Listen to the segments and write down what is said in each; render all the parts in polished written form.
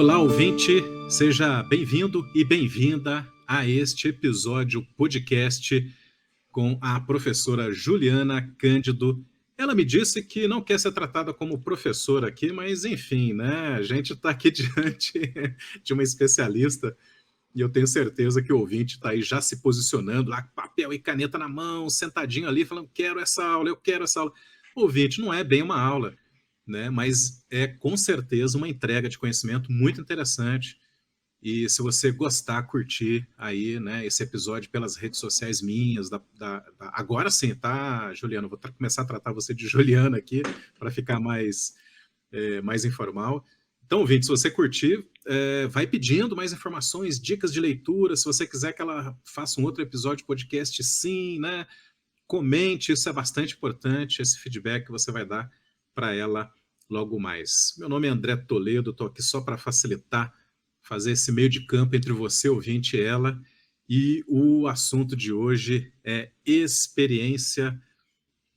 Olá, ouvinte, seja bem-vindo e bem-vinda a este episódio podcast com a professora Juliana Cândido. Ela me disse que não quer ser tratada como professora aqui, mas enfim, né? A gente está aqui diante de uma especialista e eu tenho certeza que o ouvinte está aí já se posicionando, lá com papel e caneta na mão, sentadinho ali, falando, quero essa aula, eu quero essa aula. O ouvinte, não é bem uma aula, né? Mas é com certeza uma entrega de conhecimento muito interessante. E se você gostar, curtir aí, né, esse episódio pelas redes sociais minhas, agora sim, tá, Juliana? Vou começar a tratar você de Juliana aqui para ficar mais informal. Então, ouvinte, se você curtir, vai pedindo mais informações, dicas de leitura. Se você quiser que ela faça um outro episódio podcast, sim, né? Comente, isso é bastante importante, esse feedback que você vai dar para ela logo mais. Meu nome é André Toledo, estou aqui só para facilitar, fazer esse meio de campo entre você, ouvinte, e ela. E o assunto de hoje é experiência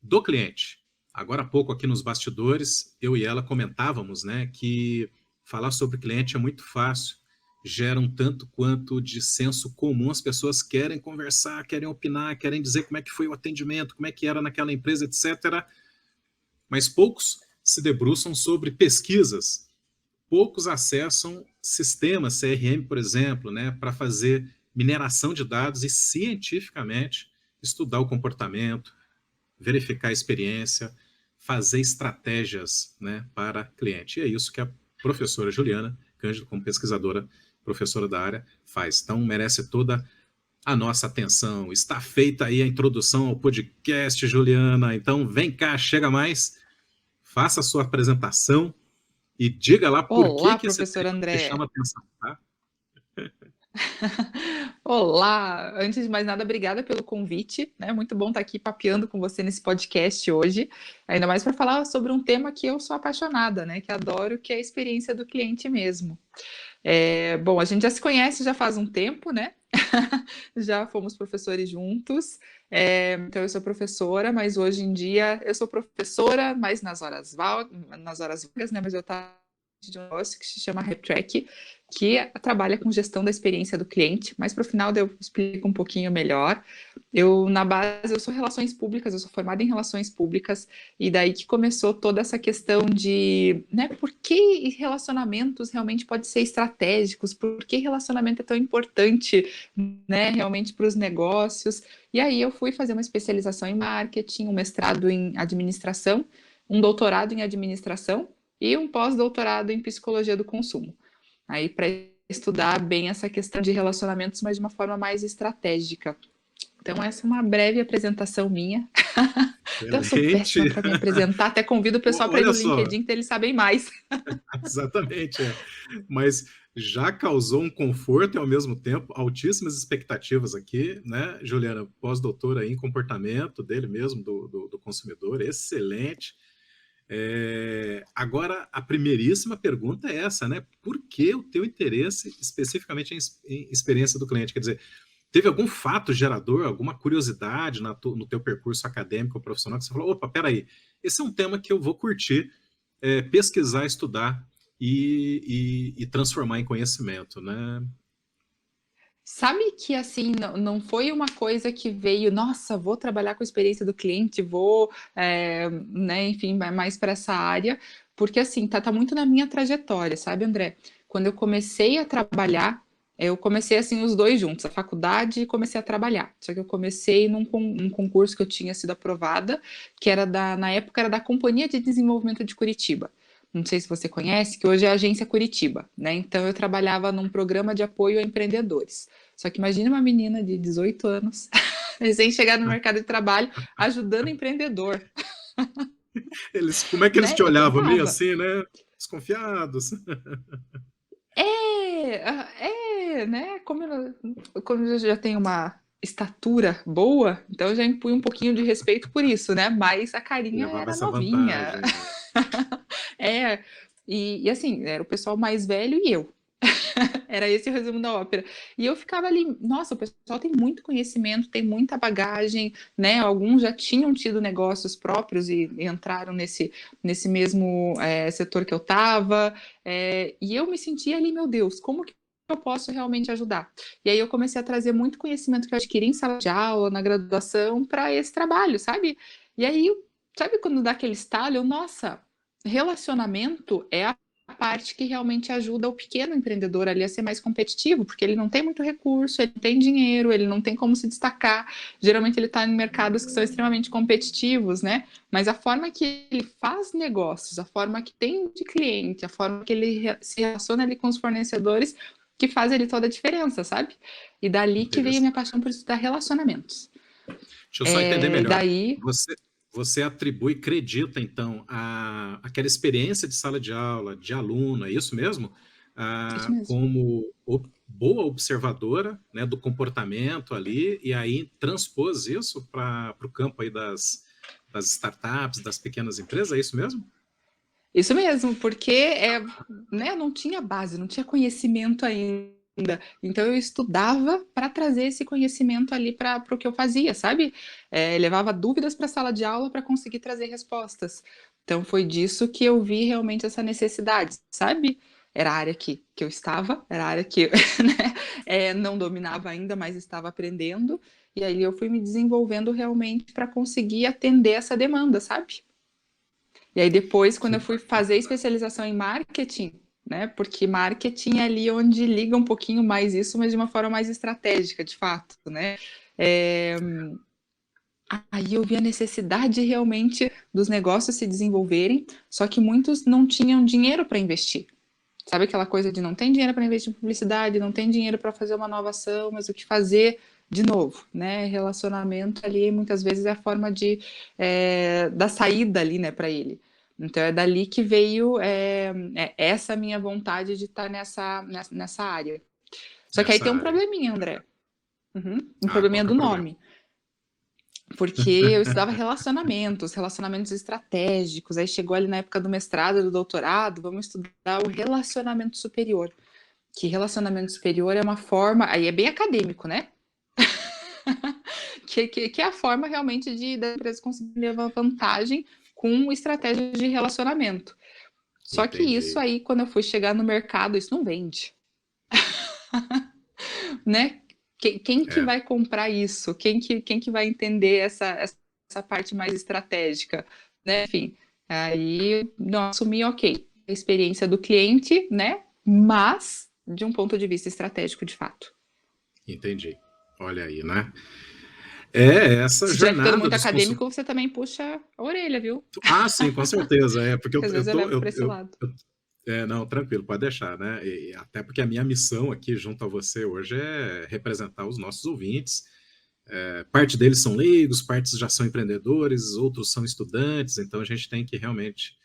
do cliente. Agora há pouco aqui nos bastidores, eu e ela comentávamos, né, que falar sobre cliente é muito fácil, gera um tanto quanto de senso comum, as pessoas querem conversar, querem opinar, querem dizer como é que foi o atendimento, como é que era naquela empresa, etc. Mas poucos se debruçam sobre pesquisas, poucos acessam sistemas CRM, por exemplo, né, para fazer mineração de dados e cientificamente estudar o comportamento, verificar a experiência, fazer estratégias, né, para cliente. E é isso que a professora Juliana Cândido, como pesquisadora, professora da área, faz. Então, merece toda a nossa atenção. Está feita aí a introdução ao podcast, Juliana. Então, vem cá, chega mais, faça a sua apresentação e diga lá por Olá, que esse professor tema te André. chama a atenção, tá? Olá, antes de mais nada, obrigada pelo convite, né? Muito bom estar aqui papeando com você nesse podcast hoje, ainda mais para falar sobre um tema que eu sou apaixonada, né? Que adoro, que é a experiência do cliente mesmo. Bom, a gente já se conhece já faz um tempo, né? Já fomos professores juntos, então eu sou professora, mas hoje em dia eu sou professora, mas nas horas vagas, né? Mas eu trabalho de um negócio que se chama RepTrack, que trabalha com gestão da experiência do cliente, mas para o final eu explico um pouquinho melhor. Na base, eu sou relações públicas, eu sou formada em relações públicas, e daí que começou toda essa questão de, né, por que relacionamentos realmente podem ser estratégicos, por que relacionamento é tão importante, né, realmente para os negócios. E aí eu fui fazer uma especialização em marketing, um mestrado em administração, um doutorado em administração e um pós-doutorado em psicologia do consumo. Aí para estudar bem essa questão de relacionamentos, mas de uma forma mais estratégica. Então, essa é uma breve apresentação minha. Então, eu sou péssima para me apresentar, até convido o pessoal para ir Olha no só, LinkedIn, que eles sabem mais. exatamente, mas já causou um conforto e, ao mesmo tempo, altíssimas expectativas aqui, né, Juliana? Pós-doutora em comportamento dele mesmo, do consumidor, excelente. Agora, a primeiríssima pergunta é essa, né? Por que o teu interesse especificamente em experiência do cliente? Quer dizer, teve algum fato gerador, alguma curiosidade no teu percurso acadêmico ou profissional que você falou, opa, peraí, esse é um tema que eu vou curtir, pesquisar, estudar e transformar em conhecimento, né? Sabe que assim, não foi uma coisa que veio, nossa, vou trabalhar com a experiência do cliente, vou, né, enfim, mais para essa área, porque assim, tá muito na minha trajetória, sabe, André? Quando eu comecei a trabalhar, eu comecei assim os dois juntos, a faculdade e comecei a trabalhar. Só que eu comecei num concurso que eu tinha sido aprovada, que era na época era da Companhia de Desenvolvimento de Curitiba. Não sei se você conhece, que hoje é a Agência Curitiba, né? Então eu trabalhava num programa de apoio a empreendedores. Só que imagine uma menina de 18 anos, recém chegar no mercado de trabalho, ajudando empreendedor, Como é que eles né? te Eu olhavam? Meio tentava. assim, né? Desconfiados. Né? Como eu já tenho uma estatura boa, então eu já impunho um pouquinho de respeito por isso, né? Mas a carinha Levava era essa novinha. vantagem. É, e assim, era o pessoal mais velho e eu. Era esse o resumo da ópera. E eu ficava ali, nossa, o pessoal tem muito conhecimento, tem muita bagagem, né? Alguns já tinham tido negócios próprios e entraram nesse mesmo setor que eu estava. E eu me sentia ali, meu Deus, como que eu posso realmente ajudar? E aí eu comecei a trazer muito conhecimento que eu adquiri em sala de aula, na graduação, para esse trabalho, sabe? E aí, sabe quando dá aquele estalo? Nossa, relacionamento é a parte que realmente ajuda o pequeno empreendedor ali a ser mais competitivo, porque ele não tem muito recurso, ele tem dinheiro, ele não tem como se destacar. Geralmente ele está em mercados que são extremamente competitivos, né? Mas a forma que ele faz negócios, a forma que tem de cliente, a forma que ele se relaciona ali com os fornecedores, que faz ele toda a diferença, sabe? E dali que veio a minha Interessante. paixão por estudar relacionamentos. Deixa eu só entender melhor. Daí, Você atribui, acredita, então, aquela experiência de sala de aula, de aluno, é isso mesmo? isso mesmo. Como boa observadora, né, do comportamento ali, e aí transpôs isso para o campo aí das startups, das pequenas empresas, é isso mesmo? Isso mesmo, porque né, não tinha base, não tinha conhecimento ainda. Então eu estudava para trazer esse conhecimento ali para o que eu fazia, sabe? Levava dúvidas para a sala de aula para conseguir trazer respostas. Então foi disso que eu vi realmente essa necessidade, sabe? Era a área que eu estava, era a área que eu né, não dominava ainda, mas estava aprendendo. E aí eu fui me desenvolvendo realmente para conseguir atender essa demanda, sabe? E aí depois, quando Que eu fui fazer bacana. especialização em marketing, né? Porque marketing é ali onde liga um pouquinho mais isso, mas de uma forma mais estratégica, de fato, né? É, Aí eu vi a necessidade realmente dos negócios se desenvolverem, só que muitos não tinham dinheiro para investir. Sabe aquela coisa de não tem dinheiro para investir em publicidade, não tem dinheiro para fazer uma nova ação, mas o que fazer de novo, né? Relacionamento ali muitas vezes é a forma da saída ali, né, para ele. Então é dali que veio essa minha vontade de estar nessa área. Só que aí Nessa tem um área. probleminha, André. Um Qual probleminha que é do o problema? nome. Porque eu estudava relacionamentos estratégicos, aí chegou ali na época do mestrado, do doutorado, vamos estudar o relacionamento superior. Que relacionamento superior é uma forma, aí é bem acadêmico, né? Que é a forma realmente da empresa conseguir levar vantagem com estratégias de relacionamento. Só que isso Entendi. aí, quando eu fui chegar no mercado, isso não vende, né? Quem que É, vai comprar isso? Quem que vai entender essa parte mais estratégica? Né? Enfim, aí não assumi, ok, a experiência do cliente, né? Mas de um ponto de vista estratégico, de fato. entendi. Olha aí, né? É, essa Se estiver ficando jornada muito dos acadêmico, consultores. você também puxa a orelha, viu? Sim, com certeza. Porque Porque às vezes eu levo para esse lado. não, tranquilo, pode deixar, né? Até porque a minha missão aqui junto a você hoje é representar os nossos ouvintes. Parte deles são leigos, partes já são empreendedores, outros são estudantes, então a gente tem que realmente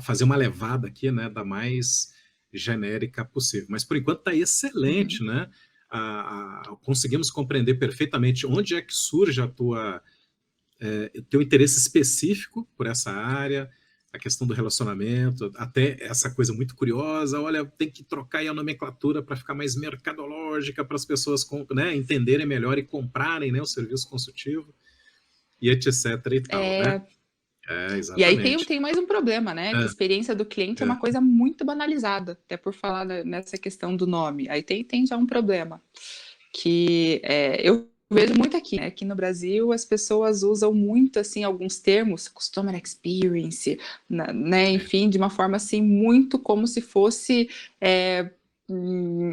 fazer uma levada aqui, né, da mais genérica possível. Mas por enquanto está excelente, Uhum. né? Conseguimos compreender perfeitamente onde é que surge o teu interesse específico por essa área, a questão do relacionamento, até essa coisa muito curiosa, olha, tem que trocar aí a nomenclatura para ficar mais mercadológica, para as pessoas né, entenderem melhor e comprarem, né, o serviço consultivo, e etc e tal, né? É, e aí Exatamente. tem mais um problema, né? Que a É, experiência do cliente é é, uma coisa muito banalizada, até por falar nessa questão do nome. Aí tem já um problema. Eu vejo muito aqui, né? Aqui no Brasil as pessoas usam muito assim alguns termos, customer experience, né? é, Enfim, de uma forma assim muito como se fosse,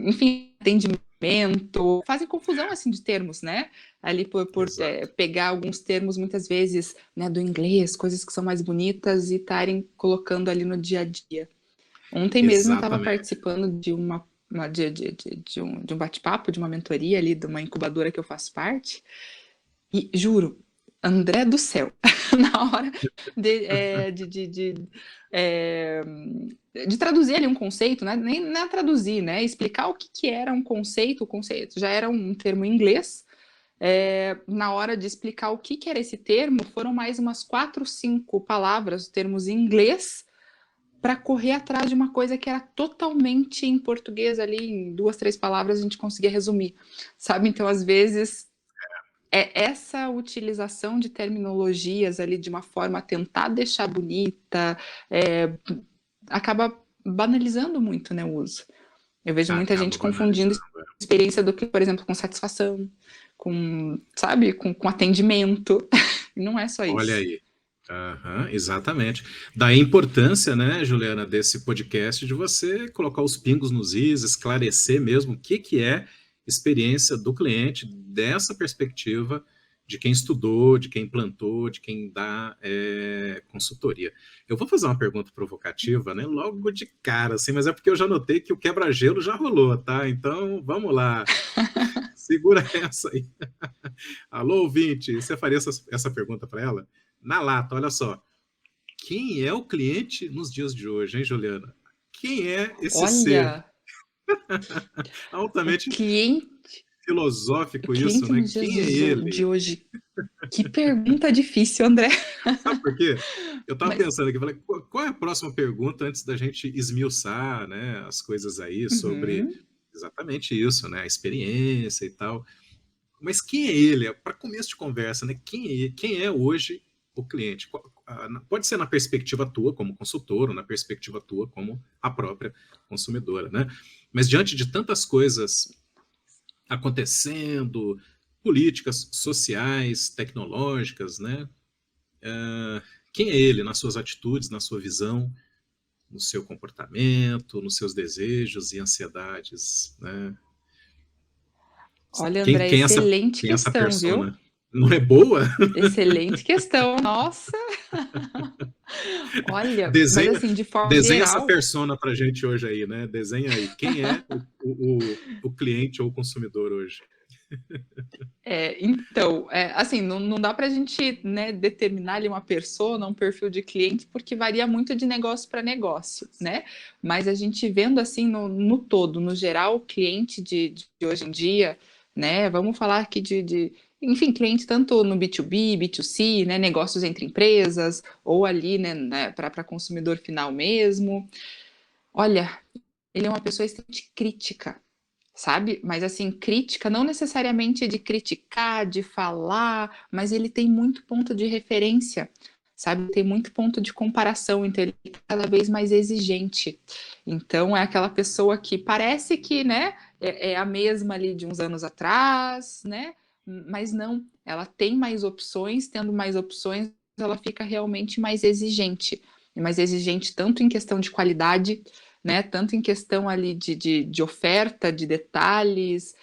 enfim, atendimento. Fazem confusão assim de termos, né? Ali por exato. pegar alguns termos muitas vezes, né, do inglês, coisas que são mais bonitas e estarem colocando ali no dia a dia. Ontem mesmo eu estava Exatamente. participando de um bate-papo, de uma mentoria ali, de uma incubadora que eu faço parte, e juro, André do céu, na hora de, é, é, de traduzir ali um conceito, né? Nem não é traduzir, né? Explicar o que era um conceito, o conceito já era um termo em inglês. Na hora de explicar o que era esse termo, foram mais umas 4, 5 palavras, termos em inglês, para correr atrás de uma coisa que era totalmente em português ali, em 2, 3 palavras a gente conseguia resumir, sabe? Então, às vezes, essa utilização de terminologias ali de uma forma a tentar deixar bonita, acaba banalizando muito, né, o uso. Eu vejo muita Acaba gente confundindo banalizando. experiência do que, por exemplo, com satisfação, com, sabe, com atendimento. Não é só Olha isso. aí. Aham, exatamente. Daí a importância, né, Juliana, desse podcast de você colocar os pingos nos is, esclarecer mesmo o que que é experiência do cliente dessa perspectiva de quem estudou, de quem implantou, de quem dá consultoria. Eu vou fazer uma pergunta provocativa, né, logo de cara, assim, mas é porque eu já notei que o quebra-gelo já rolou, tá? Então, vamos lá. Segura essa aí. Alô, ouvinte, você faria essa pergunta para ela? Na lata, olha só. Quem é o cliente nos dias de hoje, hein, Juliana? Quem é esse ser? Olha, o Altamente cliente, o filosófico isso, cliente né? nos dias Quem é ele? de hoje. Que pergunta difícil, André. Sabe por quê? Eu estava Mas, pensando aqui, falei, qual é a próxima pergunta antes da gente esmiuçar, né, as coisas aí sobre uhum. exatamente isso, né, a experiência e tal. Mas quem é ele? Para começo de conversa, né? Quem é hoje o cliente? Pode ser na perspectiva tua como consultor, ou na perspectiva tua como a própria consumidora, né? Mas diante de tantas coisas acontecendo, políticas sociais, tecnológicas, né? Quem é ele nas suas atitudes, na sua visão, no seu comportamento, nos seus desejos e ansiedades, né? Olha, Quem, André, quem, é essa, excelente quem é essa questão, viu? persona? Não é boa? Excelente questão. Nossa, olha, mas Desenha, assim, de forma desenha essa geral, persona para a gente hoje aí, né? Desenha aí. Quem é o cliente ou o consumidor hoje? então, assim, não dá para a gente, né, determinar ali uma persona, um perfil de cliente, porque varia muito de negócio para negócio, né? Mas a gente vendo assim no todo, no geral, o cliente de hoje em dia, né? Vamos falar aqui enfim, cliente tanto no B2B, B2C, né? Negócios entre empresas, ou ali, né, para consumidor final mesmo. Olha, ele é uma pessoa extremamente crítica, sabe? Mas assim, crítica não necessariamente de criticar, de falar, mas ele tem muito ponto de referência, sabe? Tem muito ponto de comparação, então ele é cada vez mais exigente. Então é aquela pessoa que parece que, né, é a mesma ali de uns anos atrás, né? Mas não, ela tem mais opções, tendo mais opções, ela fica realmente mais exigente tanto em questão de qualidade, né? Tanto em questão ali de oferta, de detalhes,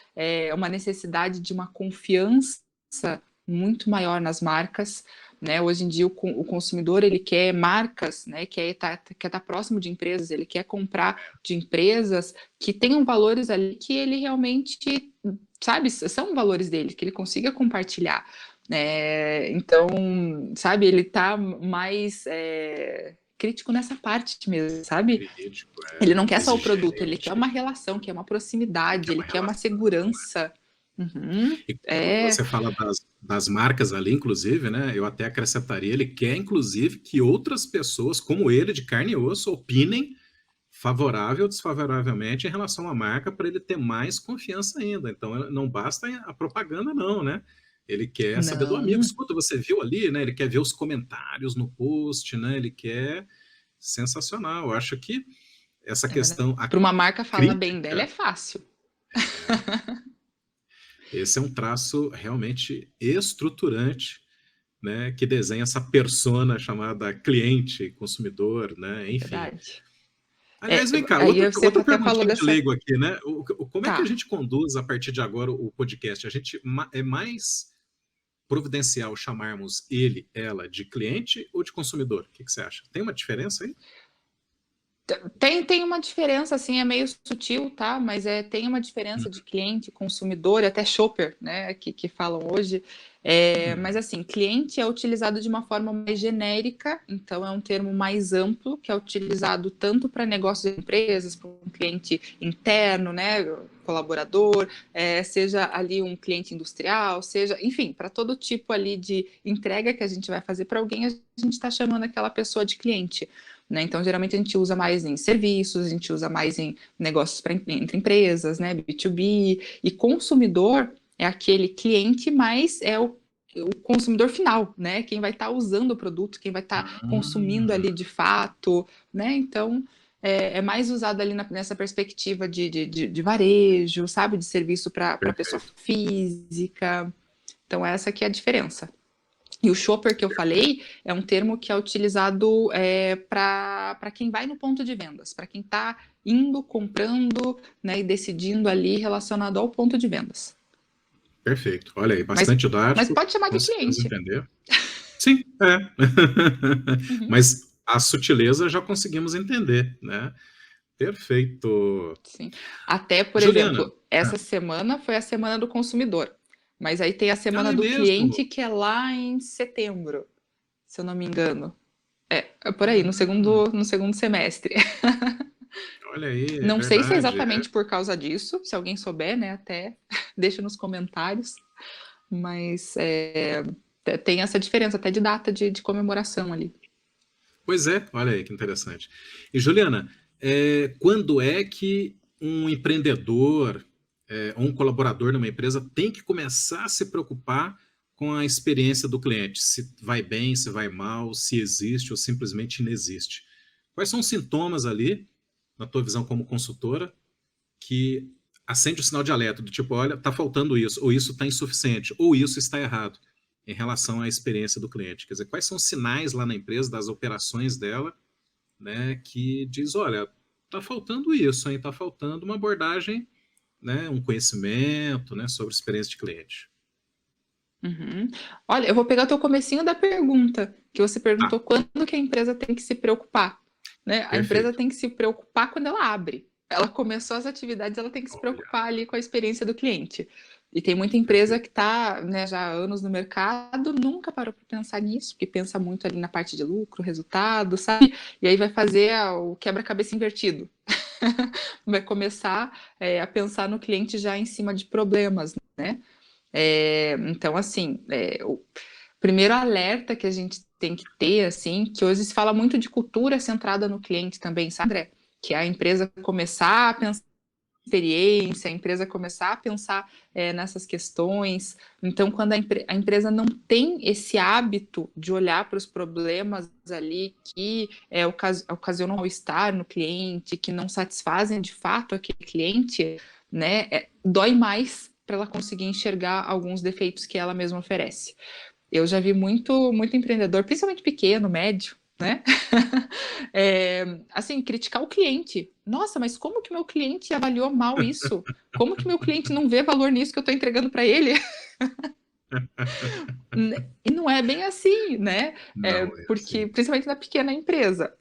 uma necessidade de uma confiança muito maior nas marcas, né? Hoje em dia o consumidor ele quer marcas, né? Quer estar próximo de empresas, ele quer comprar de empresas que tenham valores ali que ele realmente, sabe, são valores dele, que ele consiga compartilhar. Então, sabe, ele está mais crítico nessa parte mesmo, sabe? Crítico, Ele não quer só o produto, ele quer exigente, uma relação, quer uma proximidade, quer ele uma quer uma relação. segurança. Uhum, E quando você fala das marcas ali, inclusive, né? Eu até acrescentaria, ele quer, inclusive, que outras pessoas, como ele, de carne e osso, opinem favorável ou desfavoravelmente em relação à marca para ele ter mais confiança ainda. Então, não basta a propaganda, não, né? Ele quer saber do amigo. não, Escuta, você viu ali, né? Ele quer ver os comentários no post, né? Ele quer sensacional. Eu acho que essa é verdade. questão, a Para uma marca falar bem dela crítica, é fácil. esse é um traço realmente estruturante, né? Que desenha essa persona chamada cliente, consumidor, né? É Enfim. verdade. Aliás, vem cá, Aí você outra até falou perguntinha de dessa. leigo aqui, né? Como é que a Tá. gente conduz a partir de agora o podcast? A gente é mais providencial chamarmos ele, ela de cliente ou de consumidor? O que você acha? Tem uma diferença aí? Tem uma diferença, assim, é meio sutil, tá? Mas tem uma diferença de cliente, consumidor e até shopper, né? Que falam hoje. Mas, Hum, assim, cliente é utilizado de uma forma mais genérica, então é um termo mais amplo, que é utilizado tanto para negócios de empresas, para um cliente interno, né? colaborador, seja ali um cliente industrial, seja, enfim, para todo tipo ali de entrega que a gente vai fazer para alguém, a gente está chamando aquela pessoa de cliente. Né? Então, geralmente a gente usa mais em serviços, a gente usa mais em negócios entre empresas, né? B2B, e consumidor é aquele cliente, mas é o consumidor final, né? Quem vai estar usando o produto, quem vai estar consumindo ali de fato, né? Então, é mais usado ali nessa perspectiva de varejo, sabe? De serviço para pessoa física. Então, essa aqui é a diferença. E o shopper que eu falei é um termo que é utilizado para quem vai no ponto de vendas, para quem está indo, comprando, né, e decidindo ali relacionado ao ponto de vendas. Perfeito. Olha aí, bastante Mas didático. pode chamar de Conseguimos cliente. entender. Sim, Mas a sutileza já conseguimos entender, né? Perfeito. Sim. Até, por Juliana. exemplo, essa semana foi a semana do consumidor. Mas aí tem a semana É do cliente, mesmo? que é lá em setembro, se eu não me engano. É por aí, no segundo semestre. Olha aí, é Não sei se é verdade. exatamente por causa disso, se alguém souber, né, até deixa nos comentários, mas tem essa diferença até de data de comemoração ali. Pois é, olha aí que interessante. E Juliana, quando é que um empreendedor ou um colaborador numa empresa tem que começar a se preocupar com a experiência do cliente? Se vai bem, se vai mal, se existe ou simplesmente inexiste. Quais são os sintomas ali, na tua visão como consultora, que acende o sinal de alerta, do tipo, olha, está faltando isso, ou isso está insuficiente, ou isso está errado em relação à experiência do cliente? Quer dizer, quais são os sinais lá na empresa, das operações dela, né, que diz, olha, está faltando isso, hein? Está faltando uma abordagem, né, um conhecimento, né, sobre experiência de cliente. Uhum. Olha, eu vou pegar o teu comecinho da pergunta, que você Tá, perguntou quando que a empresa tem que se preocupar, né? A empresa perfeito. tem que se preocupar quando ela abre. Ela começou as atividades, ela tem que se Olha, preocupar ali com a experiência do cliente. E tem muita empresa perfeito. que está, né, já há anos no mercado, nunca parou para pensar nisso, porque pensa muito ali na parte de lucro, resultado, sabe? E aí vai fazer o quebra-cabeça invertido. Vai começar a pensar no cliente já em cima de problemas, né? Então, assim, o primeiro alerta que a gente tem que ter, assim, que hoje se fala muito de cultura centrada no cliente também, sabe, André? Que é a empresa começar a pensar em experiência, a empresa começar a pensar nessas questões. Então, quando a empresa não tem esse hábito de olhar para os problemas ali que ocasionam mal-estar no cliente, que não satisfazem de fato aquele cliente, né, dói mais para ela conseguir enxergar alguns defeitos que ela mesma oferece. Eu já vi muito empreendedor, principalmente pequeno, médio, né? Assim, criticar o cliente. Nossa, mas como que meu cliente avaliou mal isso? Como que meu cliente não vê valor nisso que eu estou entregando para ele? E não é bem assim, né? Não é Porque, assim. principalmente na pequena empresa,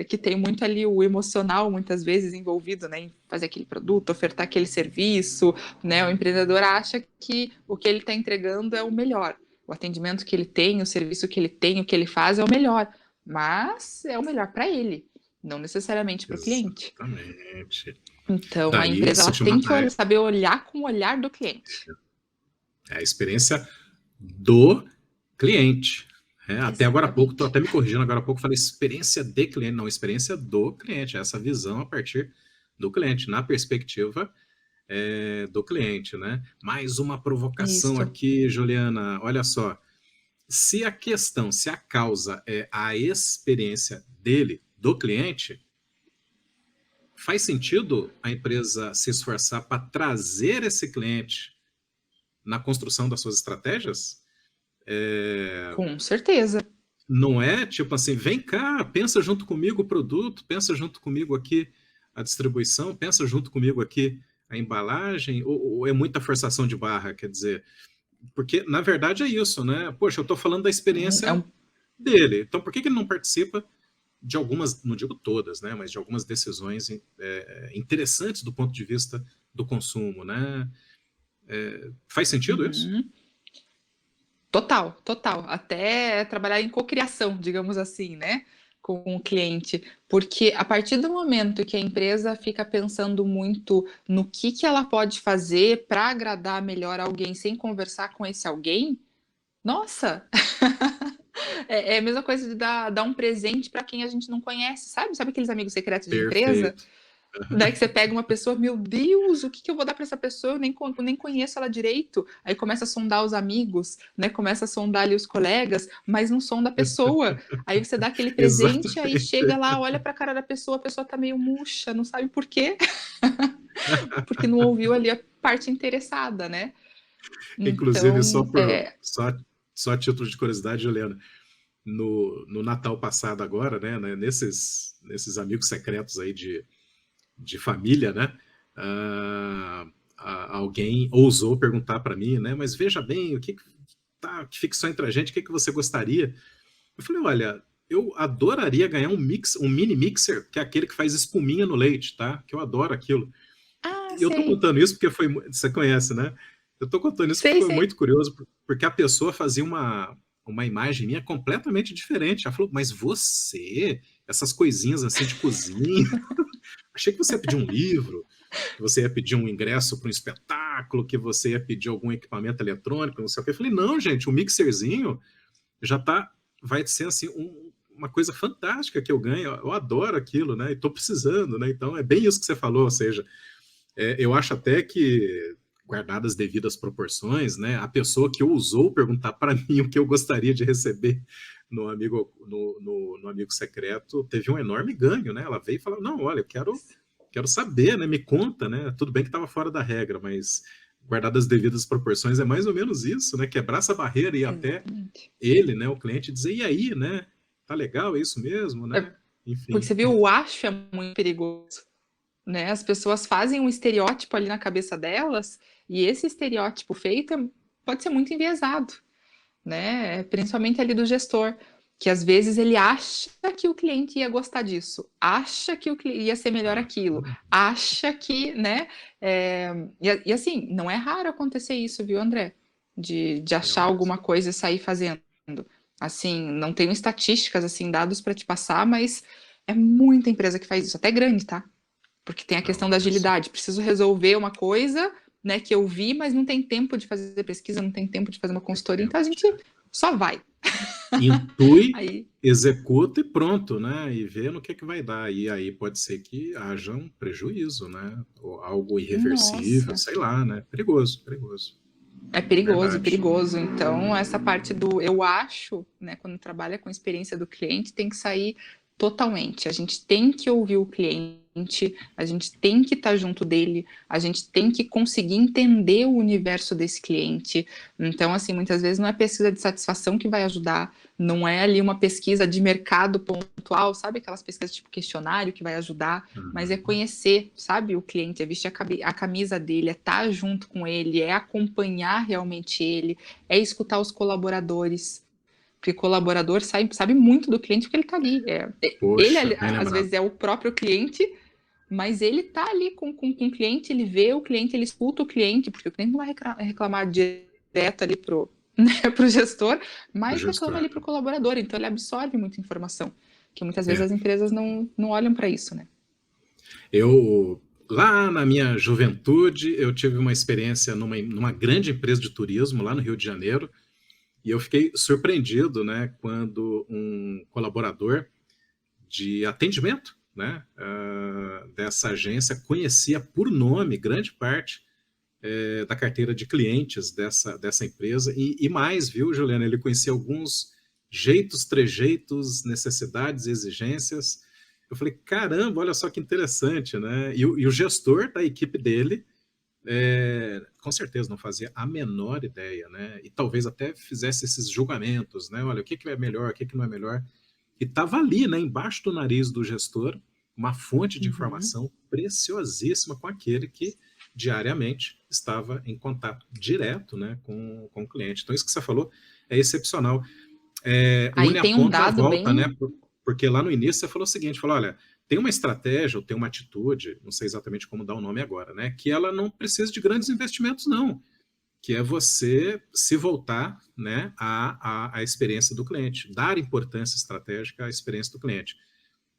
que tem muito ali o emocional, muitas vezes, envolvido, né, em fazer aquele produto, ofertar aquele serviço, né? O empreendedor acha que o que ele está entregando é o melhor. O atendimento que ele tem, o serviço que ele tem, o que ele faz é o melhor. Mas é o melhor para ele, não necessariamente para o cliente. Exatamente. Então, a Daí empresa se ela tem chama que saber olhar com o olhar do cliente. a experiência do cliente. Até agora há pouco, estou Exatamente. até me corrigindo, agora há pouco falei experiência de cliente, não, experiência do cliente, essa visão a partir do cliente, na perspectiva do cliente, né? Mais uma provocação Isso. aqui, Juliana, olha só, se a causa é a experiência dele, do cliente, faz sentido a empresa se esforçar para trazer esse cliente na construção das suas estratégias? Com certeza. Não é tipo assim, vem cá, pensa junto comigo o produto, pensa junto comigo aqui a distribuição, pensa junto comigo aqui a embalagem, ou é muita forçação de barra, quer dizer, porque na verdade é isso, né? Poxa, eu estou falando da É experiência um dele, então por que ele não participa de algumas, não digo todas, né, mas de algumas decisões interessantes do ponto de vista do consumo, né? Faz sentido isso? Uhum. Total, total. Até trabalhar em cocriação, digamos assim, né? com o cliente, porque a partir do momento que a empresa fica pensando muito no que ela pode fazer para agradar melhor alguém sem conversar com esse alguém, nossa, é a mesma coisa de dar um presente para quem a gente não conhece, sabe? Sabe aqueles amigos secretos de empresa? Perfeito. Daí que você pega uma pessoa, meu Deus, o que eu vou dar para essa pessoa? Eu nem conheço ela direito. Aí começa a sondar os amigos, né? Começa a sondar ali os colegas, mas não sonda a pessoa. Aí você dá aquele presente, aí chega Exatamente. lá, olha para a cara da pessoa, a pessoa tá meio murcha, não sabe por quê, porque não ouviu ali a parte interessada, né? Inclusive, Então, só a título de curiosidade, Juliana, no Natal passado agora, né, nesses amigos secretos aí de família, né, alguém ousou perguntar para mim, né, mas veja bem, o que fica só entre a gente, o que você gostaria? Eu falei, olha, eu adoraria ganhar um mini mixer, que é aquele que faz espuminha no leite, tá? Que eu adoro aquilo. ah, Eu tô sei, contando isso porque você conhece, né? Eu tô contando isso porque sei, foi sei. muito curioso, porque a pessoa fazia uma imagem minha completamente diferente. Ela falou, mas você, essas coisinhas assim de cozinha, achei que você ia pedir um livro, que você ia pedir um ingresso para um espetáculo, que você ia pedir algum equipamento eletrônico, não sei o que. Eu falei, não, gente, um mixerzinho já vai ser assim uma coisa fantástica que eu ganho. Eu adoro aquilo, né? E tô precisando, né? Então é bem isso que você falou, ou seja, eu acho até que, guardadas as devidas proporções, né, a pessoa que ousou perguntar para mim o que eu gostaria de receber no amigo secreto teve um enorme ganho, né? Ela veio e falou: não, olha, eu quero saber, né? Me conta, né? Tudo bem que estava fora da regra, mas guardadas as devidas proporções é mais ou menos isso, né? Quebrar essa barreira e até Exatamente. ele, né, o cliente, dizer: e aí, né? Tá legal, é isso mesmo, É, né? porque Enfim. você viu, o acho é muito perigoso, né? As pessoas fazem um estereótipo ali na cabeça delas e esse estereótipo feito pode ser muito enviesado, né? Principalmente ali do gestor, que às vezes ele acha que o cliente ia gostar disso, acha que ia ser melhor aquilo, acha que, né? E assim, não é raro acontecer isso, viu, André? De achar Não, alguma coisa e sair fazendo. Assim, não tenho estatísticas, assim, dados para te passar, mas é muita empresa que faz isso, até grande, tá? Porque tem a não, questão da olha só. agilidade. Preciso resolver uma coisa, né, que eu vi, mas não tem tempo de fazer pesquisa, não tem tempo de fazer uma Tem consultoria, então tempo a gente só vai. intui, Aí, executa e pronto, né? E vê no que vai dar. E aí pode ser que haja um prejuízo, né? Ou algo irreversível, nossa, sei lá, né? Perigoso, perigoso. é perigoso, Verdade. perigoso. Então, essa parte do eu acho, né, quando trabalha com a experiência do cliente, tem que sair totalmente. A gente tem que ouvir o cliente, a gente tem que estar junto dele, a gente tem que conseguir entender o universo desse cliente. Então, assim, muitas vezes não é pesquisa de satisfação que vai ajudar, não é ali uma pesquisa de mercado pontual, sabe? Aquelas pesquisas tipo questionário que vai ajudar, mas é Uhum. conhecer, sabe, o cliente, é vestir a camisa dele, é estar junto com ele, é acompanhar realmente ele, é escutar os colaboradores, porque colaborador sabe muito do cliente porque ele está ali. Ele, Poxa, bem às lembrado. vezes, é o próprio cliente, mas ele está ali com o cliente, ele vê o cliente, ele escuta o cliente, porque o cliente não vai reclamar direto ali pro, né, pro gestor, O mas reclama gestor, ali pro né? colaborador, então ele absorve muita informação, que muitas vezes É. as empresas não olham para isso, né? Lá na minha juventude, eu tive uma experiência numa grande empresa de turismo lá no Rio de Janeiro, e eu fiquei surpreendido, né, quando um colaborador de atendimento, né, dessa agência conhecia por nome grande parte da carteira de clientes dessa empresa e mais, viu, Juliana? Ele conhecia alguns jeitos, trejeitos, necessidades, exigências. Eu falei, caramba, olha só que interessante, né? E o gestor da equipe dele, com certeza não fazia a menor ideia, né? E talvez até fizesse esses julgamentos, né? Olha, o que é melhor, o que não é melhor. E estava ali, né, embaixo do nariz do gestor, uma fonte de Uhum. informação preciosíssima com aquele que diariamente estava em contato direto, né, com o cliente. Então, isso que você falou é excepcional. Aí Une a tem um ponta à dado volta, né? bem. Porque lá no início você falou o seguinte, falou, olha, tem uma estratégia ou tem uma atitude, não sei exatamente como dar o nome agora, né? Que ela não precisa de grandes investimentos, não. que é você se voltar, né, à experiência do cliente, dar importância estratégica à experiência do cliente,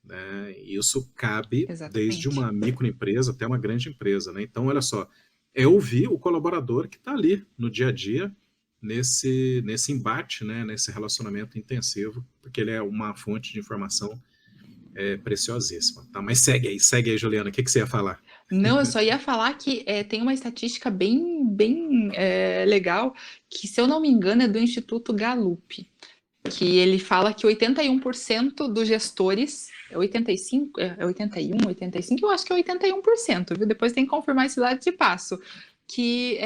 né? Isso cabe desde Exatamente. uma microempresa até uma grande empresa, né? Então, olha só, é ouvir o colaborador que está ali no dia a dia, nesse embate, né, nesse relacionamento intensivo, porque ele é uma fonte de informação preciosíssima, tá? Mas segue aí, Juliana, o que você ia falar? Não, eu só ia falar que tem uma estatística bem legal, que, se eu não me engano, é do Instituto Gallup, que ele fala que 81% dos gestores, 85, 81, 85, eu acho que é 81%, viu? Depois tem que confirmar esse dado de passo, que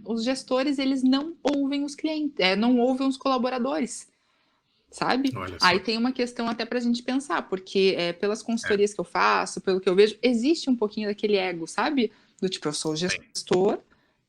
os gestores, eles não ouvem os clientes, não ouvem os colaboradores, sabe? Olha Aí só. tem uma questão até para a gente pensar, porque pelas É, consultorias que eu faço, pelo que eu vejo, existe um pouquinho daquele ego, sabe? Do tipo, eu sou o tem. gestor,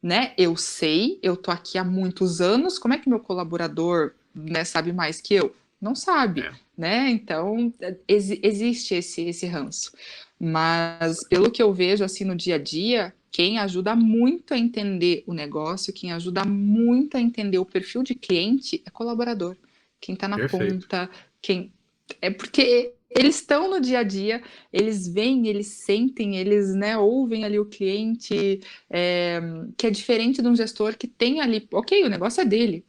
né? Eu sei, eu tô aqui há muitos anos, como é que meu colaborador, né, sabe mais que eu? Não sabe, É, né? Então, existe esse ranço. Mas, pelo que eu vejo, assim, no dia a dia, quem ajuda muito a entender o negócio, quem ajuda muito a entender o perfil de cliente é colaborador. Quem está na perfeito. ponta, quem. É porque eles estão no dia a dia, eles veem, eles sentem, eles, né, ouvem ali o cliente, que é diferente de um gestor que tem ali, ok, o negócio é dele,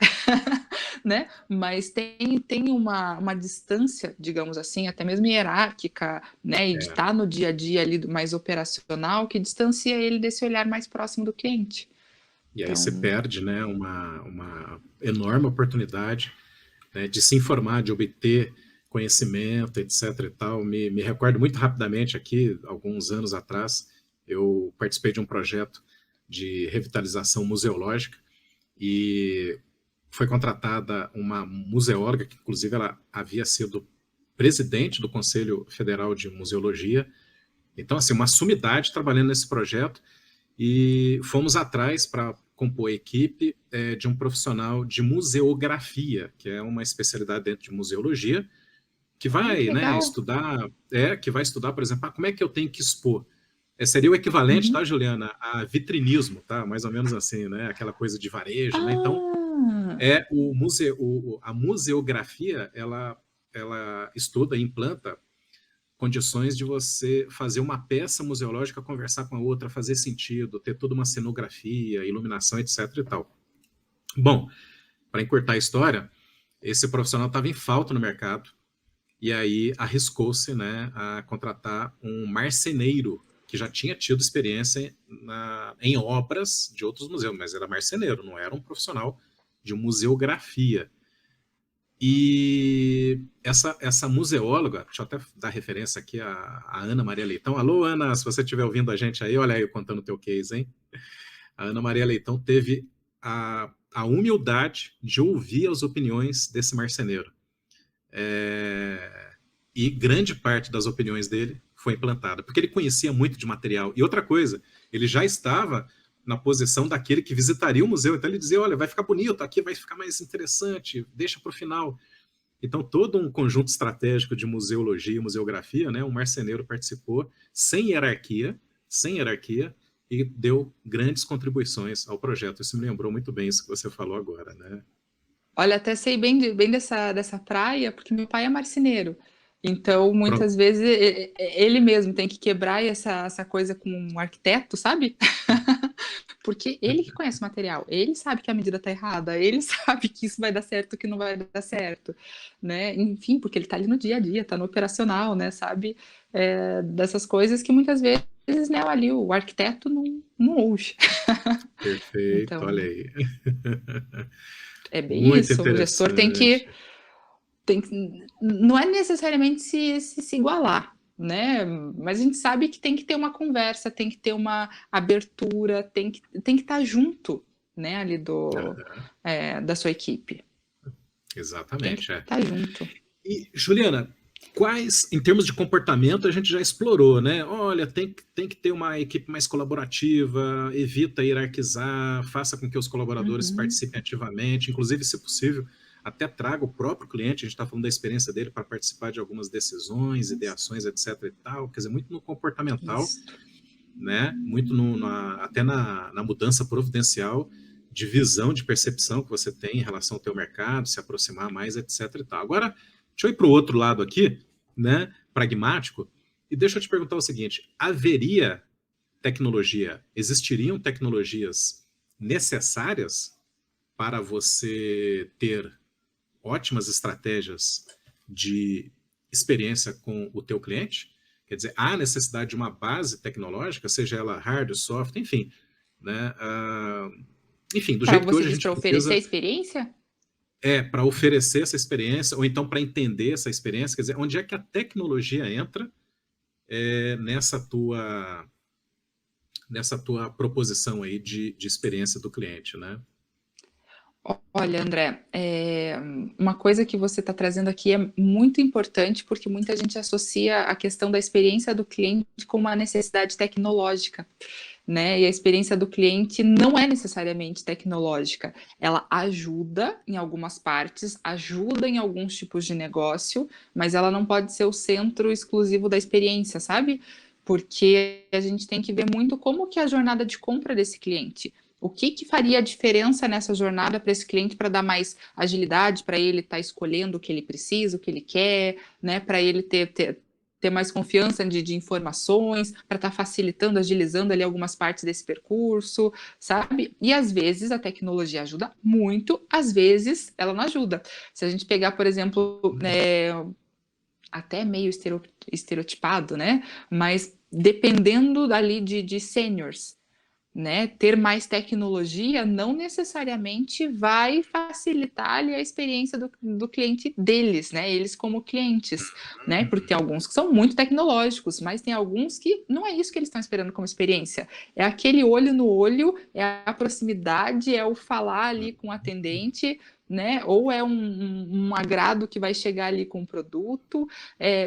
né? Mas tem uma distância, digamos assim, até mesmo hierárquica, né? E de É. estar no dia a dia ali mais operacional, que distancia ele desse olhar mais próximo do cliente. E aí você Então, perde, né, uma enorme oportunidade, né, de se informar, de obter conhecimento, etc. e tal. Me recordo muito rapidamente aqui, alguns anos atrás, eu participei de um projeto de revitalização museológica e foi contratada uma museóloga, que inclusive ela havia sido presidente do Conselho Federal de Museologia. Então, assim, uma sumidade trabalhando nesse projeto, e fomos atrás para compor a equipe de um profissional de museografia, que é uma especialidade dentro de museologia, que olha que vai, né, legal. estudar, por exemplo, como é que eu tenho que expor. Seria o equivalente, tá, Uhum. Juliana, a vitrinismo, tá? Mais ou menos assim, né? Aquela coisa de varejo, né? Então, Ah, a museografia, ela estuda e implanta condições de você fazer uma peça museológica conversar com a outra, fazer sentido, ter toda uma cenografia, iluminação, etc e tal. Bom, para encurtar a história, esse profissional estava em falta no mercado e aí arriscou-se, né, a contratar um marceneiro que já tinha tido experiência em obras de outros museus, mas era marceneiro, não era um profissional de museografia. E essa museóloga, deixa eu até dar referência aqui a Ana Maria Leitão. Alô, Ana, se você estiver ouvindo a gente aí, olha aí eu contando o teu case, hein? A Ana Maria Leitão teve a humildade de ouvir as opiniões desse marceneiro. E grande parte das opiniões dele foi implantada, porque ele conhecia muito de material. E outra coisa, ele já estava na posição daquele que visitaria o museu, então ele dizia, olha, vai ficar bonito, aqui vai ficar mais interessante, deixa para o final. Então, todo um conjunto estratégico de museologia e museografia, né, um marceneiro participou sem hierarquia, e deu grandes contribuições ao projeto. Isso me lembrou muito bem isso que você falou agora, né? olha, até sei bem dessa praia, porque meu pai é marceneiro. Então, Pronto. muitas vezes, ele mesmo tem que quebrar essa coisa com um arquiteto, sabe? Porque ele que conhece o material, ele sabe que a medida está errada, ele sabe que isso vai dar certo, que não vai dar certo, né? Enfim, porque ele está ali no dia a dia, está no operacional, né? Sabe dessas coisas que muitas vezes, né, ali o arquiteto não ouve. Perfeito, olha Então, aí. é bem Muito isso. O gestor tem que, interessante. não é necessariamente se igualar, né? Mas a gente sabe que tem que ter uma conversa, tem que ter uma abertura, tem que estar junto, né, ali da sua equipe. Tem que Exatamente, é. estar junto. E, Juliana, quais, em termos de comportamento, a gente já explorou, né? Olha, tem que ter uma equipe mais colaborativa, evita hierarquizar, faça com que os colaboradores Uhum. participem ativamente, inclusive, se possível, até traga o próprio cliente, a gente está falando da experiência dele para participar de algumas decisões, ideações, etc. e tal, quer dizer, muito no comportamental, Isso. né? Muito até na mudança providencial de visão, de percepção que você tem em relação ao teu mercado, se aproximar mais, etc. e tal. Agora, deixa eu ir para o outro lado aqui, né, pragmático, e deixa eu te perguntar o seguinte: existiriam tecnologias necessárias para você ter ótimas estratégias de experiência com o teu cliente? Quer dizer, há necessidade de uma base tecnológica, seja ela hardware, software, enfim, né? Enfim, do jeito que Você hoje a diz gente para oferecer precisa, experiência? para oferecer essa experiência, ou então para entender essa experiência, quer dizer, onde é que a tecnologia entra nessa tua proposição aí de experiência do cliente, né? Olha, André, uma coisa que você está trazendo aqui é muito importante porque muita gente associa a questão da experiência do cliente com uma necessidade tecnológica, né? E a experiência do cliente não é necessariamente tecnológica. Ela ajuda em algumas partes, ajuda em alguns tipos de negócio, mas ela não pode ser o centro exclusivo da experiência, sabe? Porque a gente tem que ver muito como que é a jornada de compra desse cliente. O que faria a diferença nessa jornada para esse cliente para dar mais agilidade, para ele estar escolhendo o que ele precisa, o que ele quer, né? Para ele ter mais confiança de informações, para estar facilitando, agilizando ali algumas partes desse percurso, sabe? E às vezes a tecnologia ajuda muito, às vezes ela não ajuda. Se a gente pegar, por exemplo, até meio estereotipado, né? Mas dependendo dali de seniors, né? Ter mais tecnologia não necessariamente vai facilitar ali a experiência do cliente deles, né? Eles como clientes, né? Porque tem alguns que são muito tecnológicos, mas tem alguns que não é isso que eles estão esperando como experiência. É aquele olho no olho, é a proximidade, é o falar ali com o atendente, né? Ou é um agrado que vai chegar ali com o produto.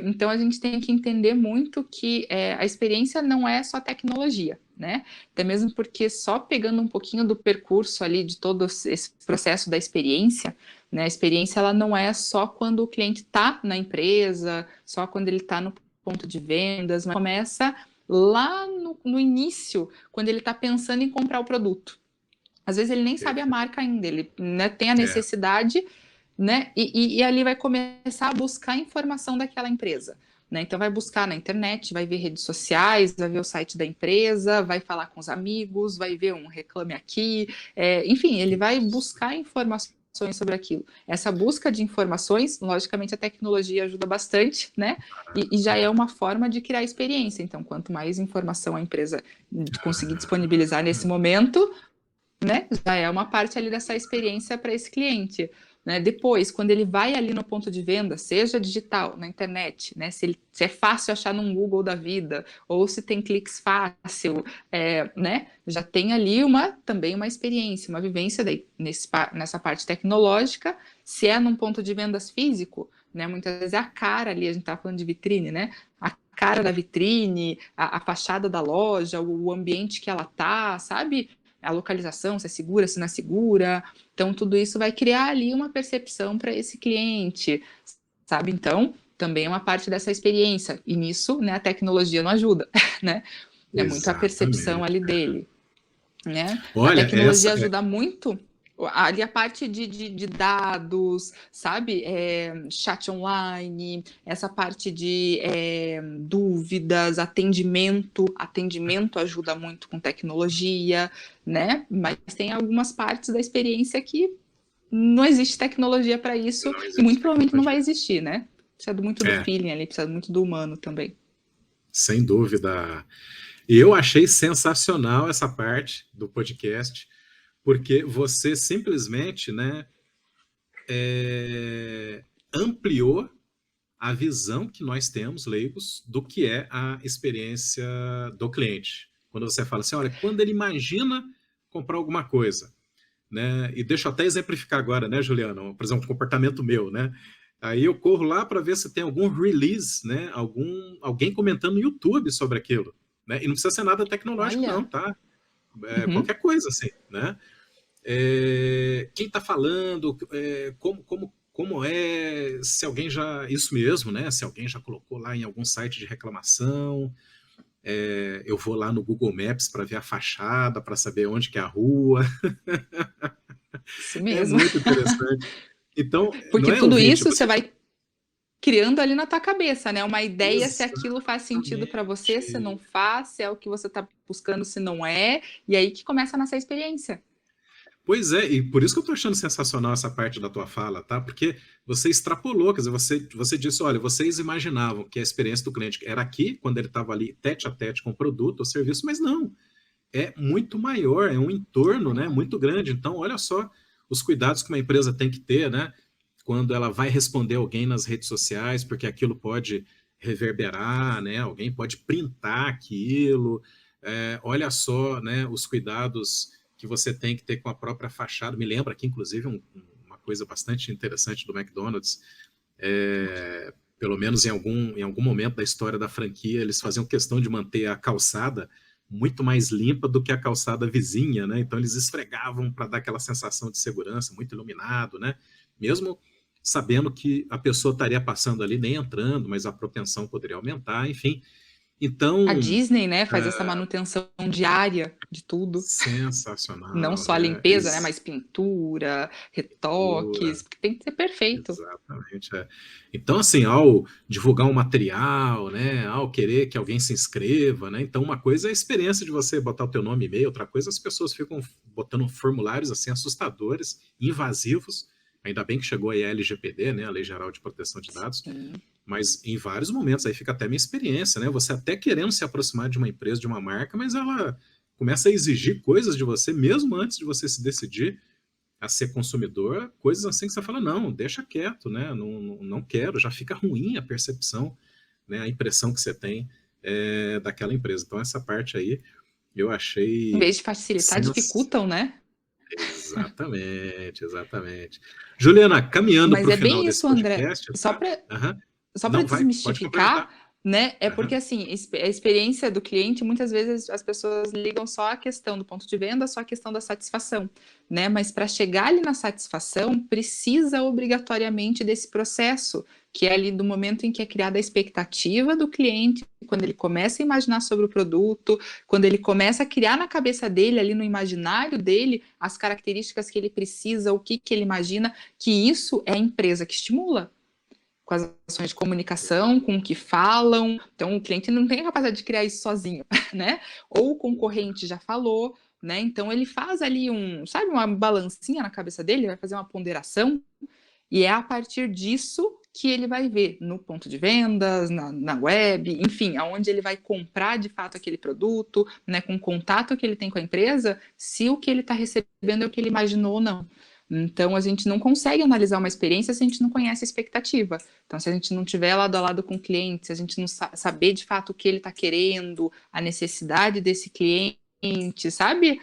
Então a gente tem que entender muito que a experiência não é só tecnologia, né? Até mesmo porque só pegando um pouquinho do percurso ali de todo esse processo da experiência, né? A experiência ela não é só quando o cliente está na empresa, só quando ele está no ponto de vendas, mas começa lá no início, quando ele está pensando em comprar o produto. Às vezes ele nem sabe a marca ainda, ele, né, tem a necessidade, né, e ali vai começar a buscar informação daquela empresa. Né? Então vai buscar na internet, vai ver redes sociais, vai ver o site da empresa, vai falar com os amigos, vai ver um reclame aqui, enfim, ele vai buscar informações sobre aquilo. Essa busca de informações, logicamente a tecnologia ajuda bastante, né? E já é uma forma de criar experiência. Então, quanto mais informação a empresa conseguir disponibilizar nesse momento, né? Já é uma parte ali dessa experiência para esse cliente. Né? Depois, quando ele vai ali no ponto de venda, seja digital, na internet, né? Se é fácil achar num Google da vida, ou se tem cliques fácil, né? Já tem ali também uma experiência, uma vivência daí, nessa parte tecnológica. Se é num ponto de vendas físico, né? Muitas vezes é a cara ali, a gente está falando de vitrine, né? A cara da vitrine, a fachada da loja, o ambiente que ela tá, sabe? A localização, se é segura, se não é segura. Então, tudo isso vai criar ali uma percepção para esse cliente, sabe? Então, também é uma parte dessa experiência. E nisso, né, a tecnologia não ajuda, né? É muito a percepção Exatamente. ali dele, né? A Olha, tecnologia ajuda muito ali a parte de dados, sabe? Chat online, essa parte de dúvidas, atendimento ajuda muito com tecnologia, né? Mas tem algumas partes da experiência que não existe tecnologia para isso não e muito existe provavelmente não vai tecnologia. existir, né? Precisa muito do É, feeling ali, precisa muito do humano também. sem dúvida. E eu achei sensacional essa parte do podcast, porque você simplesmente, né, ampliou a visão que nós temos, leigos, do que é a experiência do cliente. Quando você fala assim, olha, quando ele imagina comprar alguma coisa, né, e deixa eu até exemplificar agora, né, Juliana, por exemplo, um comportamento meu, né, aí eu corro lá para ver se tem algum release, né, alguém comentando no YouTube sobre aquilo, né, e não precisa ser nada tecnológico não, Olha. tá? Uhum. Qualquer coisa assim, né? Quem está falando, como é, se alguém já, isso mesmo, né? Se alguém já colocou lá em algum site de reclamação, eu vou lá no Google Maps para ver a fachada, para saber onde que é a rua. Isso É mesmo. muito interessante. Então, não Porque é, tudo ouvinte, isso você você... vai criando ali na tua cabeça, né? Uma ideia se aquilo faz sentido para você, se não Exatamente. faz, se é o que você está buscando, se não é, e aí que começa a nascer a experiência. Pois é, e por isso que eu tô achando sensacional essa parte da tua fala, tá? Porque você extrapolou, quer dizer, você disse, olha, vocês imaginavam que a experiência do cliente era aqui, quando ele estava ali tete a tete com o produto ou serviço, mas não, é muito maior, é um entorno, né, muito grande. Então, olha só os cuidados que uma empresa tem que ter, né, quando ela vai responder alguém nas redes sociais, porque aquilo pode reverberar, né, alguém pode printar aquilo. Olha só, né, os cuidados que você tem que ter com a própria fachada. Me lembra aqui, inclusive, uma coisa bastante interessante do McDonald's. Pelo menos em algum momento da história da franquia, eles faziam questão de manter a calçada muito mais limpa do que a calçada vizinha, né? Então eles esfregavam para dar aquela sensação de segurança, muito iluminado, né? Mesmo sabendo que a pessoa estaria passando ali, nem entrando, mas a propensão poderia aumentar, enfim. A Então, Disney, né, faz essa manutenção diária de tudo. Não sensacional, só a né? limpeza, né, mas pintura, Pintura, retoques, porque tem que ser perfeito. exatamente. Então, assim, ao divulgar um material, né, ao querer que alguém se inscreva, né, então uma coisa é a experiência de você botar o teu nome e e-mail, outra coisa as pessoas ficam botando formulários assim assustadores, invasivos. Ainda bem que chegou aí a LGPD, né, a Lei Geral de Proteção de Dados, Sim. mas em vários momentos aí fica até minha experiência, né, você até querendo se aproximar de uma empresa, de uma marca, mas ela começa a exigir coisas de você mesmo antes de você se decidir a ser consumidor, coisas assim que você fala, não, deixa quieto, né? Não quero, já fica ruim a percepção, né? A impressão que você tem daquela empresa. Então, essa parte aí eu Em achei vez de facilitar, sens... dificultam, né? Exatamente, exatamente. Juliana, caminhando Mas para o é final bem desse isso, André. podcast, Só tá? para Aham. Só para Não, vai, pode desmistificar, complementar. né? É porque Aham. assim, a experiência do cliente, muitas vezes as pessoas ligam só a questão do ponto de venda, só a questão da satisfação, né? Mas para chegar ali na satisfação, precisa obrigatoriamente desse processo, que é ali do momento em que é criada a expectativa do cliente, quando ele começa a imaginar sobre o produto, quando ele começa a criar na cabeça dele, ali no imaginário dele, as características que ele precisa, o que ele imagina, que isso é a empresa que estimula com as ações de comunicação, com o que falam. Então, o cliente não tem a capacidade de criar isso sozinho, né? Ou o concorrente já falou, né? Então, ele faz ali sabe, uma balancinha na cabeça dele, vai fazer uma ponderação, e é a partir disso que ele vai ver no ponto de vendas, na web, enfim, aonde ele vai comprar de fato aquele produto, né, com o contato que ele tem com a empresa, se o que ele está recebendo é o que ele imaginou ou não. Então, a gente não consegue analisar uma experiência se a gente não conhece a expectativa. Então, se a gente não tiver lado a lado com o cliente, se a gente não saber de fato o que ele está querendo, a necessidade desse cliente, sabe?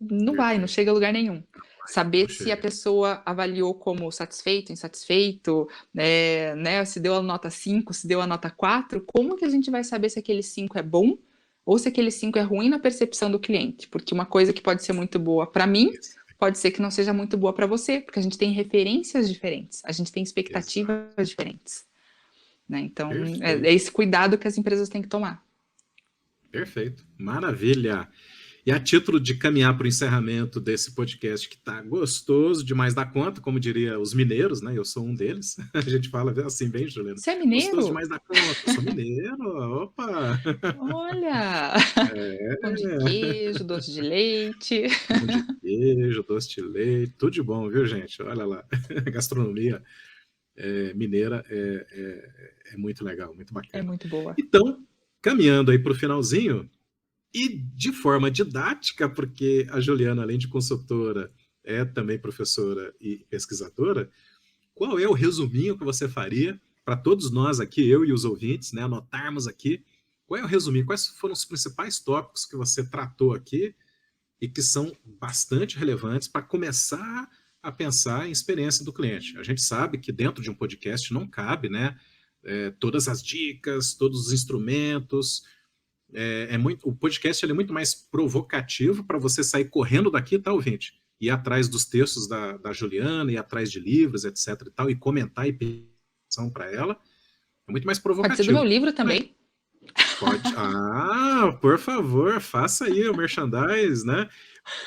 Não Perfeito. chega a lugar nenhum. Não Saber se a chega. pessoa avaliou como satisfeito, insatisfeito, né, se deu a nota 5, se deu a nota 4, como que a gente vai saber se aquele 5 é bom ou se aquele 5 é ruim na percepção do cliente? Porque uma coisa que pode ser muito boa para mim, Isso. pode ser que não seja muito boa para você, porque a gente tem referências diferentes, a gente tem Exato. expectativas diferentes. Né? Então, é Perfeito. esse cuidado que as empresas têm que tomar. Perfeito. Maravilha. E a título de caminhar para o encerramento desse podcast que está gostoso demais da conta, como diria os mineiros, né? Eu sou um deles. A gente fala assim bem, Juliana. Você é Gostoso mineiro? demais da conta. Eu sou mineiro. Opa! Olha! Pão de É. queijo, doce de leite. Pão de queijo, doce de leite, tudo de bom, viu, gente? Olha lá. Gastronomia mineira é muito legal, muito É bacana. muito boa. Então, caminhando aí para o finalzinho, e de forma didática, porque a Juliana, além de consultora, é também professora e pesquisadora, qual é o resuminho que você faria para todos nós aqui, eu e os ouvintes, né, anotarmos aqui, qual é o resuminho, quais foram os principais tópicos que você tratou aqui e que são bastante relevantes para começar a pensar em experiência do cliente. A gente sabe que dentro de um podcast não cabe, né, todas as dicas, todos os instrumentos, o podcast ele é muito mais provocativo para você sair correndo daqui, tá, ouvinte? Ir atrás dos textos da Juliana, ir atrás de livros, etc. e tal, e comentar e pedir para ela. É muito mais Pode ser do meu provocativo. livro Mas, também. Pode. Por favor, faça aí o merchandise, né?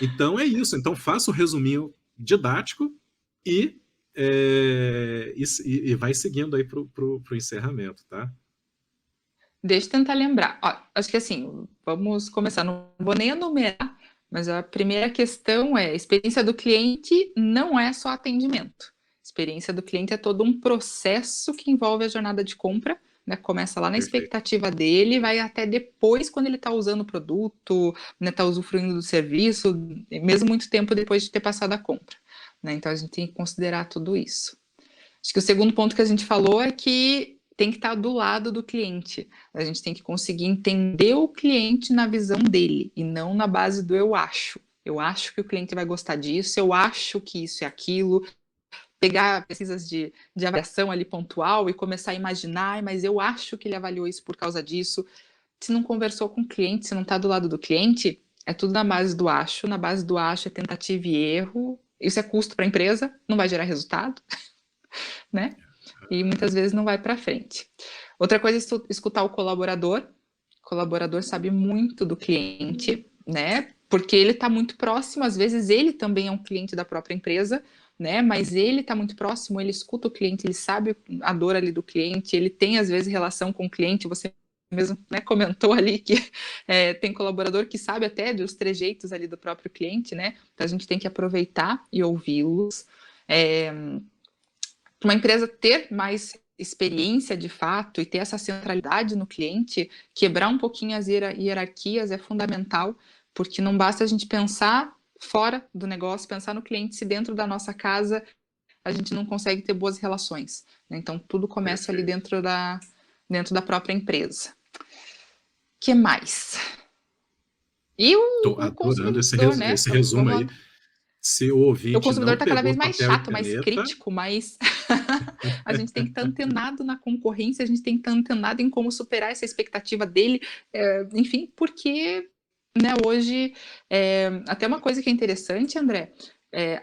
Então é isso. Então faça o resuminho didático e, e vai seguindo aí pro encerramento, tá? Deixa eu tentar lembrar. Ó, acho que assim, vamos começar. Não vou nem enumerar, mas a primeira questão é: a experiência do cliente não é só atendimento. A experiência do cliente é todo um processo que envolve a jornada de compra, né? Começa lá na Perfeito. expectativa dele, vai até depois, quando ele está usando o produto, né? Está usufruindo do serviço, mesmo muito tempo depois de ter passado a compra, né? Então a gente tem que considerar tudo isso. Acho que o segundo ponto que a gente falou é que tem que estar do lado do cliente. A gente tem que conseguir entender o cliente na visão dele e não na base do eu acho. Eu acho que o cliente vai gostar disso, eu acho que isso é aquilo. Pegar pesquisas de avaliação ali pontual e começar a imaginar, mas eu acho que ele avaliou isso por causa disso. Se não conversou com o cliente, se não está do lado do cliente, é tudo na base do acho. Na base do acho é tentativa e erro. Isso é custo para a empresa, não vai gerar resultado, né? E muitas vezes não vai para frente. Outra coisa é escutar o colaborador. O colaborador sabe muito do cliente, né? Porque ele está muito próximo, às vezes ele também é um cliente da própria empresa, né? Mas ele está muito próximo, ele escuta o cliente, ele sabe a dor ali do cliente, ele tem às vezes relação com o cliente, você mesmo, né, comentou ali que tem colaborador que sabe até dos trejeitos ali do próprio cliente, né? Então a gente tem que aproveitar e ouvi-los. Uma empresa ter mais experiência de fato e ter essa centralidade no cliente, quebrar um pouquinho as hierarquias é fundamental, porque não basta a gente pensar fora do negócio, pensar no cliente, se dentro da nossa casa a gente não consegue ter boas relações, né? Então tudo começa ali Perfeito. dentro da própria empresa. Que mais? E Tô o adorando consumidor, né? esse resumo Vamos aí. lá. Se o O ouvinte consumidor não está cada pegou vez mais papel e chato, mais caneta, crítico, mais. A gente tem que estar antenado na concorrência, a gente tem que estar antenado em como superar essa expectativa dele, enfim, porque, né, hoje, até uma coisa que é interessante, André,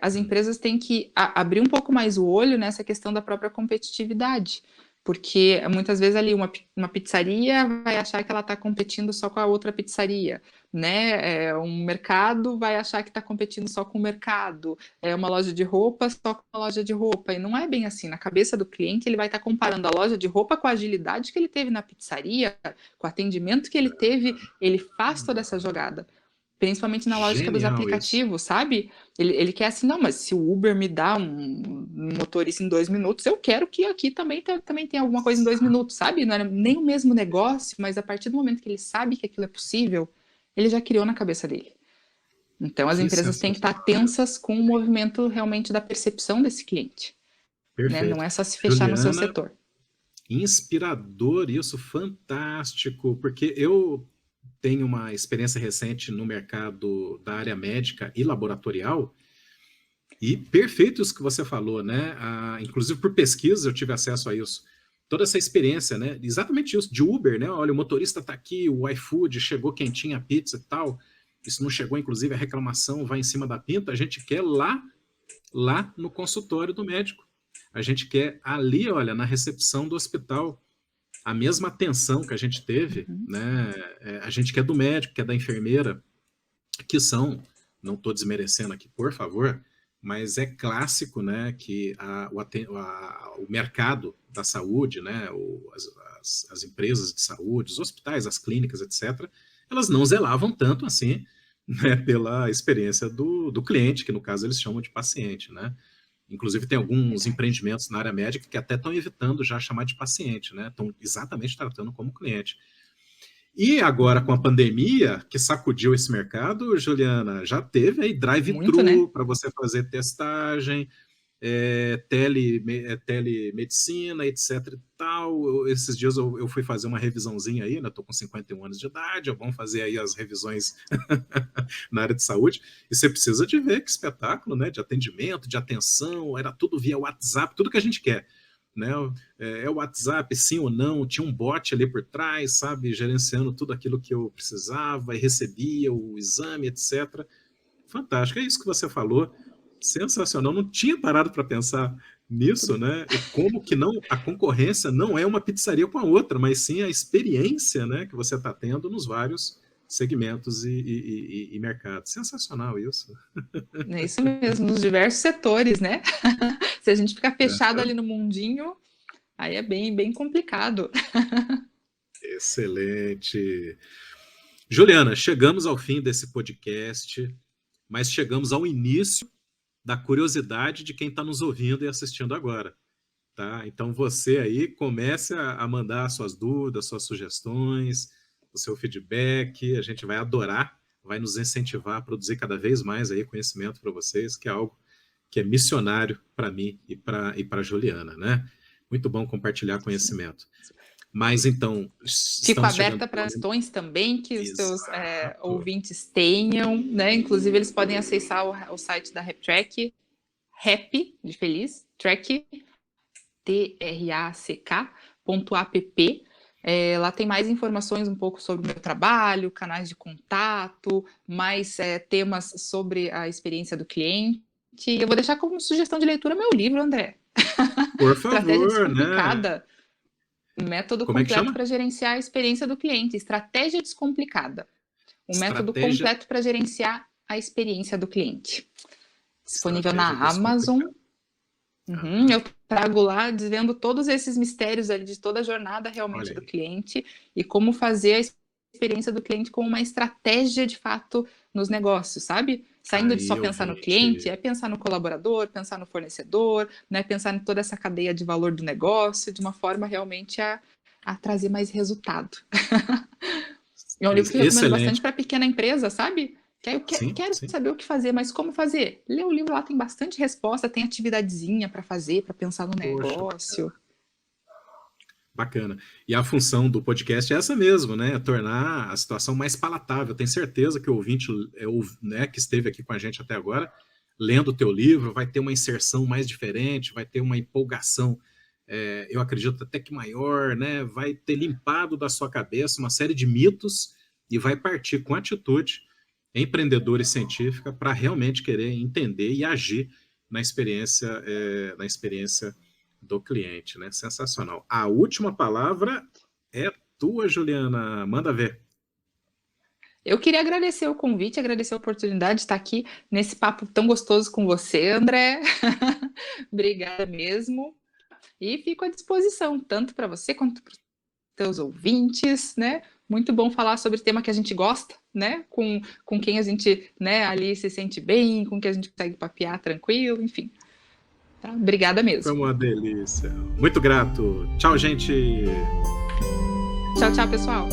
as empresas têm que abrir um pouco mais o olho nessa questão da própria competitividade. Porque muitas vezes ali uma pizzaria vai achar que ela está competindo só com a outra pizzaria, né? Um mercado vai achar que está competindo só com o mercado, uma loja de roupa só com a loja de roupa. E não é bem assim. Na cabeça do cliente, ele vai estar comparando a loja de roupa com a agilidade que ele teve na pizzaria, com o atendimento que ele teve. Ele faz toda essa jogada. Principalmente na lógica dos genial isso. aplicativos, sabe? Ele quer assim, não, mas se o Uber me dá um motorista em 2 minutos, eu quero que aqui também tenha alguma coisa em 2 minutos, sabe? Não era nem o mesmo negócio, mas a partir do momento que ele sabe que aquilo é possível, ele já criou na cabeça dele. Então, as Que empresas têm que estar sensacional isso. tensas com o movimento realmente da percepção desse cliente, né? Não Perfeito. é só se fechar no seu Juliana, setor. inspirador isso, fantástico, porque eu tenho uma experiência recente no mercado da área médica e laboratorial, e perfeito isso que você falou, né? Inclusive por pesquisa eu tive acesso a isso. Toda essa experiência, né? Exatamente isso, de Uber, né? Olha, o motorista está aqui, o iFood chegou quentinha a pizza e tal. Isso não chegou, inclusive a reclamação vai em cima da pinta. A gente quer lá no consultório do médico. A gente quer ali, olha, na recepção do hospital, a mesma atenção que a gente teve, Uhum. né? A gente quer do médico, quer da enfermeira, que são, não estou desmerecendo aqui, por favor, mas é clássico, né, que o mercado da saúde, né, as empresas de saúde, os hospitais, as clínicas, etc., elas não zelavam tanto assim, né, pela experiência do cliente, que no caso eles chamam de paciente, né? Inclusive tem alguns Verdade. empreendimentos na área médica que até estão evitando já chamar de paciente, né? Estão exatamente tratando como cliente. E agora, com a pandemia, que sacudiu esse mercado, Juliana, já teve aí Muito, né? drive-thru para você fazer testagem, telemedicina, etc e tal. Esses dias eu fui fazer uma revisãozinha aí, né? Estou com 51 anos de idade, é bom fazer aí as revisões na área de saúde. E você precisa de ver que espetáculo, né? De atendimento, de atenção, era tudo via WhatsApp, tudo que a gente quer, né? O WhatsApp, sim ou não, tinha um bot ali por trás, sabe, gerenciando tudo aquilo que eu precisava e recebia o exame, etc. Fantástico, é isso que você falou. Sensacional, não tinha parado para pensar nisso, né? E como que não, a concorrência não é uma pizzaria com a outra, mas sim a experiência, né, que você está tendo nos vários segmentos e mercados. Sensacional isso. É isso mesmo, nos diversos setores, né? Se a gente ficar fechado ali no mundinho, aí é bem complicado. Excelente. Juliana, chegamos ao fim desse podcast, mas chegamos ao início da curiosidade de quem está nos ouvindo e assistindo agora. Tá? Então você aí comece a mandar suas dúvidas, suas sugestões, o seu feedback, a gente vai adorar, vai nos incentivar a produzir cada vez mais aí conhecimento para vocês, que é algo que é missionário para mim e para Juliana, né? Muito bom compartilhar conhecimento. Mas então, fico aberta para questões também que os seus ouvintes tenham, né? Inclusive eles podem acessar o site da RapTrack, Rap de feliz, Track track.app. Lá tem mais informações um pouco sobre o meu trabalho, canais de contato, mais temas sobre a experiência do cliente. Eu vou deixar como sugestão de leitura meu livro, André. Por favor, Estratégia Descomplicada. né? Método Como completo para gerenciar a experiência do cliente. Estratégia Descomplicada. Método completo para gerenciar a experiência do cliente. Disponível na Amazon. Eu trago lá dizendo todos esses mistérios ali de toda a jornada realmente do cliente e como fazer a experiência do cliente com uma estratégia de fato nos negócios, sabe? Saindo de só pensar no cliente, é pensar no colaborador, pensar no fornecedor, né? Pensar em toda essa cadeia de valor do negócio, de uma forma realmente a trazer mais resultado. É um livro que eu recomendo bastante para pequena empresa, sabe? Que aí eu quero saber o que fazer, mas como fazer? Lê o livro lá, tem bastante resposta, tem atividadezinha para fazer, para pensar no negócio. Bacana. E a função do podcast é essa mesmo, né? É tornar a situação mais palatável. Tenho certeza que o ouvinte, né, que esteve aqui com a gente até agora, lendo o teu livro, vai ter uma inserção mais diferente, vai ter uma empolgação, eu acredito até que maior, né? Vai ter limpado da sua cabeça uma série de mitos e vai partir com atitude empreendedora e científica para realmente querer entender e agir na experiência do cliente, né? Sensacional. A última palavra é tua, Juliana. Manda ver. Eu queria agradecer o convite, agradecer a oportunidade de estar aqui nesse papo tão gostoso com você, André. Obrigada mesmo. E fico à disposição, tanto para você quanto para os teus ouvintes, né? Muito bom falar sobre tema que a gente gosta, né? Com quem a gente, né, ali se sente bem, com quem a gente consegue papear tranquilo, enfim. Tá? Obrigada mesmo. Foi uma delícia. Muito grato. Tchau, gente. Tchau, pessoal.